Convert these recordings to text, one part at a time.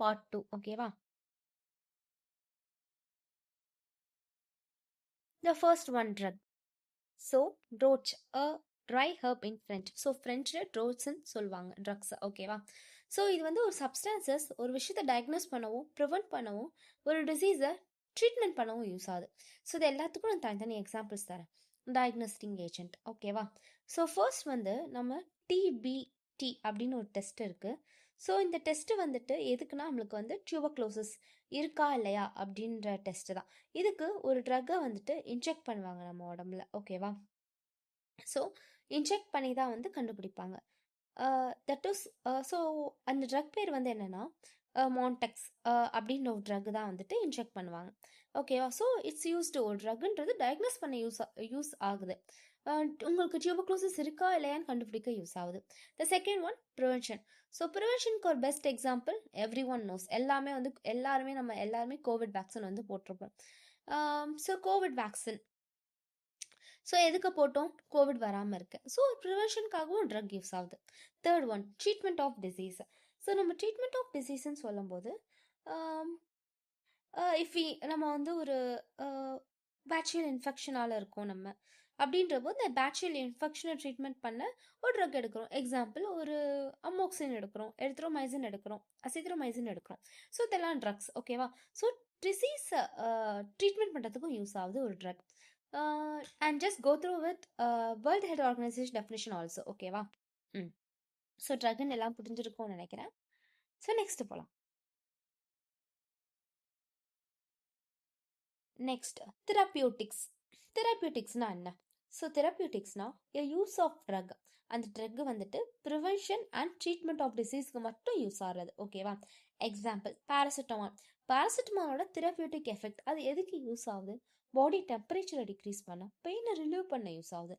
Part 2. ஓகேவா? The first one drug. So, droch, a dry herb in French. So ஃப்ரெஞ்சில் ட்ரோட்ஸ்ன்னு சொல்லுவாங்க drugs. ஓகேவா? ஸோ இது வந்து ஒரு சப்ஸ்டான்சஸ் ஒரு விஷயத்தை டயக்னோஸ் பண்ணவும் ப்ரிவெண்ட் பண்ணவும் ஒரு டிசீஸை ட்ரீட்மெண்ட் பண்ணவும் யூஸ் ஆகுது. ஸோ இது எல்லாத்துக்கும் நான் தனித்தனி எக்ஸாம்பிள்ஸ் தரேன். டயக்னோஸ்டிங் ஏஜென்ட். ஓகேவா? ஸோ ஃபர்ஸ்ட் வந்து நம்ம டிபிடி அப்படின்னு ஒரு டெஸ்ட் இருக்குது. ஸோ இந்த டெஸ்ட்டு வந்துட்டு எதுக்குன்னா நம்மளுக்கு வந்து டியூபர்குலோசிஸ் இருக்கா இல்லையா அப்படின்ற டெஸ்ட்டு தான். இதுக்கு ஒரு ட்ரக்கை வந்துட்டு இன்ஜெக்ட் பண்ணுவாங்க நம்ம உடம்புல. ஓகேவா? ஸோ இன்ஜெக்ட் பண்ணி தான் வந்து கண்டுபிடிப்பாங்க. தட் இஸ் ஸோ அந்த ட்ரக் பேர் வந்து என்னென்னா மான்டெக்ஸ் அப்படின்ற ஒரு ட்ரக் தான் வந்துட்டு இன்ஜெக்ட் பண்ணுவாங்க. ஓகேவா? ஸோ இட்ஸ் யூஸ்டு ஒரு ட்ரக்ன்றது டயக்னோஸ் பண்ண யூஸ் ஆகுது. உங்களுக்கு டியூபர்குலோசிஸ் இருக்கா இல்லையான்னு கண்டுபிடிக்க யூஸ் ஆகுது. The second one prevention. So ப்ரிவென்ஷனுக்கு ஒரு best example everyone knows. எல்லாருமே கோவிட் வேக்சின் வந்து போட்டிருப்போம். ஸோ கோவிட் வேக்சின் ஸோ எதுக்கு போட்டோம்? கோவிட் வராமல் இருக்கு. ஸோ ப்ரிவென்ஷனுக்காகவும் ட்ரக் யூஸ் ஆகுது. Third one treatment of disease. So நம்ம ட்ரீட்மெண்ட் ஆஃப் டிசீஸ்ன்னு சொல்லும்போது நம்ம வந்து ஒரு பேக்டீரியல் இன்ஃபெக்ஷனால் இருக்கோம் நம்ம அப்படின்ற போது இந்த பேக்டீரியல் இன்ஃபெக்ஷனை ட்ரீட்மெண்ட் பண்ண ஒரு ட்ரக் எடுக்கிறோம். எக்ஸாம்பிள் ஒரு அமோக்சின் எடுக்கிறோம், எரித்ரோமைசின் எடுக்கிறோம், அசித்ரோமைசின் எடுக்கிறோம். ஸோ இதெல்லாம் ட்ரக்ஸ். ஓகேவா? ஸோ டிசீஸை ட்ரீட்மெண்ட் பண்ணுறதுக்கும் யூஸ் ஆகுது ஒரு drug. and just go through with World Health Organization definition also. ஓகேவா? ஸோ ட்ரக்னு எல்லாம் புரிஞ்சிருக்கும்னு நினைக்கிறேன். ஸோ நெக்ஸ்ட் போகலாம். Next therapeutics. தெரப்பியூட்டிக்ஸ்னா என்ன? ஸோ தெரப்பியூட்டிக்ஸ்னா a யூஸ் ஆஃப் ட்ரக். அந்த ட்ரக் வந்துட்டு ப்ரிவென்ஷன் அண்ட் ட்ரீட்மெண்ட் ஆஃப் டிசீஸ்க்கு மட்டும் யூஸ் ஆகிறது. ஓகேவா? Example paracetamol. பேராசிட்டமாலோட தெரப்பியூட்டிக் எஃபெக்ட் அது எதுக்கு யூஸ் ஆகுது? பாடி டெம்பரேச்சரை டிக்ரீஸ் பண்ண, பெயினை ரிலீவ் பண்ண யூஸ் ஆகுது.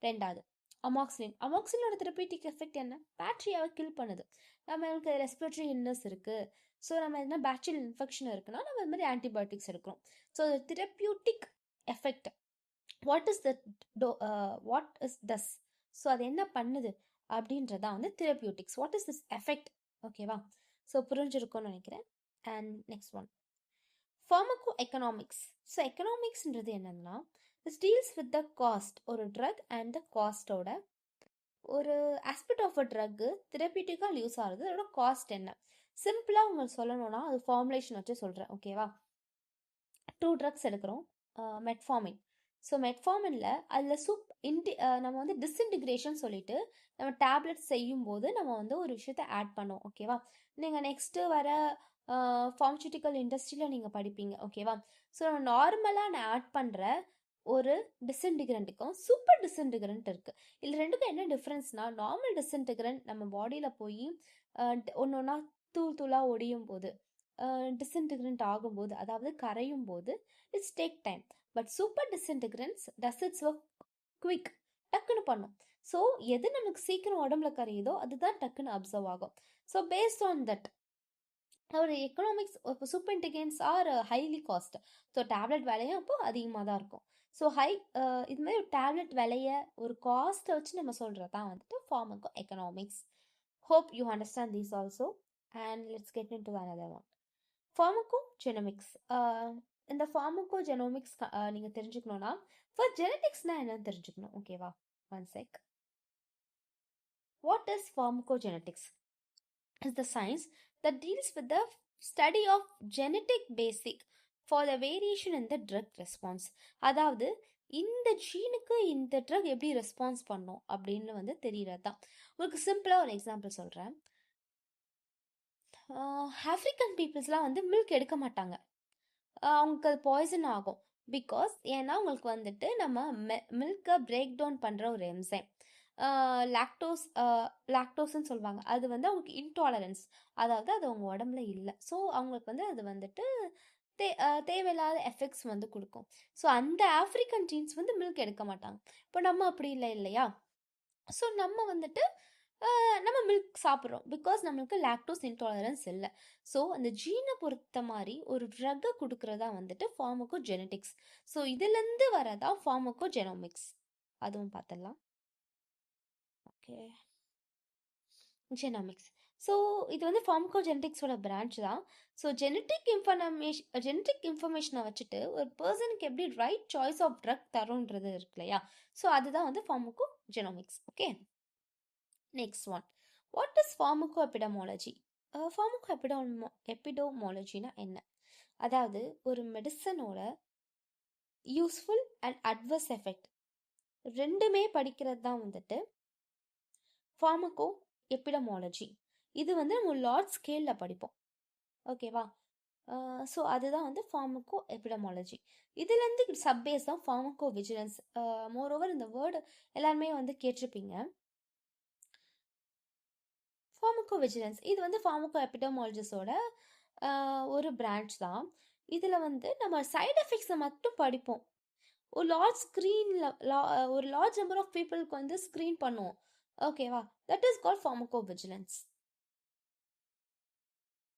ரெண்டாவது அமாக்சிலின். அமாக்சிலினோட தெரப்பியூட்டிக் எஃபெக்ட் என்ன? பேக்டீரியாவை கில் பண்ணுது. நம்மளுக்கு ரெஸ்பிரேட்டரி இல்னஸ் இருக்குது, ஸோ நம்ம என்ன பேக்டீரியல் இன்ஃபெக்ஷன் இருக்குன்னா நம்ம இந்த மாதிரி ஆன்டிபயோட்டிக்ஸ் எடுக்கிறோம். So therapeutic effect what is this so அது என்ன பண்ணுது அப்படின்றதான் வந்து therapeutics. What is this effect? ஓகேவா? ஸோ புரிஞ்சிருக்கும்னு நினைக்கிறேன். And next one pharmacoeconomics. So எக்கனாமிக்ஸ்ன்றது என்னன்னா this deals with the cost. ஒரு ட்ரக் அண்ட் த காஸ்டோட ஒரு ஆஸ்பெக்ட் ஆஃப் அ ட்ரக்கு தெரப்பியூட்டிக்காக யூஸ் ஆகுது, அதோட காஸ்ட் என்ன. சிம்பிளாக உங்களுக்கு சொல்லணும்னா அது ஃபார்முலேஷன் வச்சு சொல்கிறேன். ஓகேவா? 2 ட்ரக்ஸ் எடுக்கிறோம். மெட்ஃபார்மின். ஸோ மெட்ஃபார்மினில் அதில் நம்ம வந்து டிஸ்இன்டிகிரேஷன் சொல்லிட்டு நம்ம டேப்லெட் செய்யும் போது நம்ம வந்து ஒரு விஷயத்த ஆட் பண்ணோம். ஓகேவா? நீங்கள் நெக்ஸ்ட்டு வர ஃபார்மசூட்டிக்கல் இண்டஸ்ட்ரியில் நீங்கள் படிப்பீங்க. ஓகேவா? ஸோ நம்ம நார்மலாக நான் ஆட் பண்ணுற ஒரு டிஸ்இன்டிகிரண்ட்டுக்கும் சூப்பர் டிஸ்இன்டிகிரண்ட் இருக்குது. இதில் ரெண்டுக்கும் என்ன டிஃப்ரென்ஸ்னால் நார்மல் டிஸ்இன்டிகிரண்ட் நம்ம பாடியில் போய் ஒன்று ஒன்றா தூளாக ஒடியும் போது டிஸ்இன்டிகிரண்ட் ஆகும்போது, அதாவது கரையும் போது it's take time. But super disintegrants does it's work quick, டக்குன்னு பண்ணும். ஸோ எது நமக்கு சீக்கிரம் உடம்புல கரையுதோ அதுதான் டக்குன்னு அப்சர்வ் ஆகும். ஸோ பேஸ்ட் ஆன் தட் ஒரு எக்கனாமிக்ஸ் இப்போ super integrants are highly cost. So tablet விலையும் அப்போ அதிகமாக தான் இருக்கும். ஸோ இது மாதிரி ஒரு டேப்லெட் விலைய ஒரு காஸ்ட்டை வச்சு நம்ம சொல்கிறது தான் வந்துட்டு pharmacoeconomics. Hope you understand these also. And let's get into another one. Pharmacogenomics. இந்த ஃபார்மகோஜெனோமிக்ஸ் நீங்கள் தெரிஞ்சுக்கணுன்னா ஃபார் ஜெனட்டிக்ஸ்னால் என்னன்னு தெரிஞ்சுக்கணும். ஓகேவா? One sec. What is pharmacogenetics? Is the science that deals with the study of genetic basic for the variation in the drug response. அதாவது இந்த ஜீனுக்கு இந்த ட்ரக் எப்படி ரெஸ்பான்ஸ் பண்ணும் அப்படின்னு வந்து தெரியறது தான். உங்களுக்கு சிம்பிளாக ஒரு எக்ஸாம்பிள் சொல்கிறேன். ஆஃப்ரிக்கன் பீப்புள்ஸ்லாம் வந்து மில்க் எடுக்க மாட்டாங்க, அவங்களுக்கு அது பாய்சன் ஆகும். பிகாஸ் ஏன்னா உங்களுக்கு வந்துட்டு நம்ம மில்கை பிரேக் டவுன் பண்ணுற ஒரு என்சைம் லாக்டோஸ்ன்னு சொல்லுவாங்க, அது வந்து அவங்களுக்கு இன்டாலரன்ஸ், அதாவது அது அவங்க உடம்புல இல்லை. ஸோ அவங்களுக்கு வந்து அது வந்துட்டு தேவையில்லாத எஃபெக்ட்ஸ் வந்து கொடுக்கும். ஸோ அந்த ஆஃப்ரிக்கன் ஜீன்ஸ் வந்து மில்க் எடுக்க மாட்டாங்க. இப்போ நம்ம அப்படி இல்லை இல்லையா? ஸோ நம்ம வந்துட்டு நம்ம மில்க் சாப்பிட்றோம் பிகாஸ் நம்மளுக்கு லாக்டோஸ் இன்டாலரன்ஸ் இல்லை. ஸோ அந்த ஜீனை பொறுத்த மாதிரி ஒரு ட்ரக்கை கொடுக்குறதா வந்துட்டு ஃபார்மகோஜெனட்டிக்ஸ். ஸோ இதுலேருந்து வரதா ஃபார்மகோஜெனோமிக்ஸ். அதுவும் பார்த்துடலாம். Okay, genomics. ஸோ இது வந்து ஃபார்மகோஜெனடிக்ஸோட பிரான்ச் தான். ஸோ ஜெனட்டிக் இன்ஃபர்மேஷனை வச்சுட்டு ஒரு பர்சனுக்கு எப்படி ரைட் சாய்ஸ் ஆஃப் ட்ரக் தரும்ன்றது இருக்கு இல்லையா? ஸோ அதுதான் வந்து pharmacogenomics. Okay, next one, what is pharmacoepidemiology? ஃபார்மகோ எபிடோமாலஜினா என்ன? அதாவது ஒரு மெடிசனோட யூஸ்ஃபுல் அண்ட் அட்வர்ஸ் எஃபெக்ட் ரெண்டுமே படிக்கிறது தான் வந்துட்டு ஃபார்மகோ எபிடமாலஜி. இது வந்து நம்ம லார்ஜ் ஸ்கேலில் படிப்போம். ஓகேவா? ஸோ அதுதான் வந்து ஃபார்மகோ எபிடமாலஜி. இதுலேருந்து சப்பேஸ் தான் ஃபார்மகோ விஜிலன்ஸ். மோரோவர் இந்த வேர்டு எல்லாருமே வந்து கேட்டிருப்பீங்க. ஃபார்மகோ விஜிலன்ஸ் இது வந்து ஃபார்மகோ எபிடமாலஜிஸோட ஒரு பிரான்ச் தான். இதில் வந்து நம்ம சைட் எஃபெக்ட்ஸை மட்டும் படிப்போம். ஒரு லார்ஜ் நம்பர் ஆஃப் பீப்புளுக்கு வந்து ஸ்க்ரீன் பண்ணுவோம். ஓகேவா? That is called pharmaco vigilance.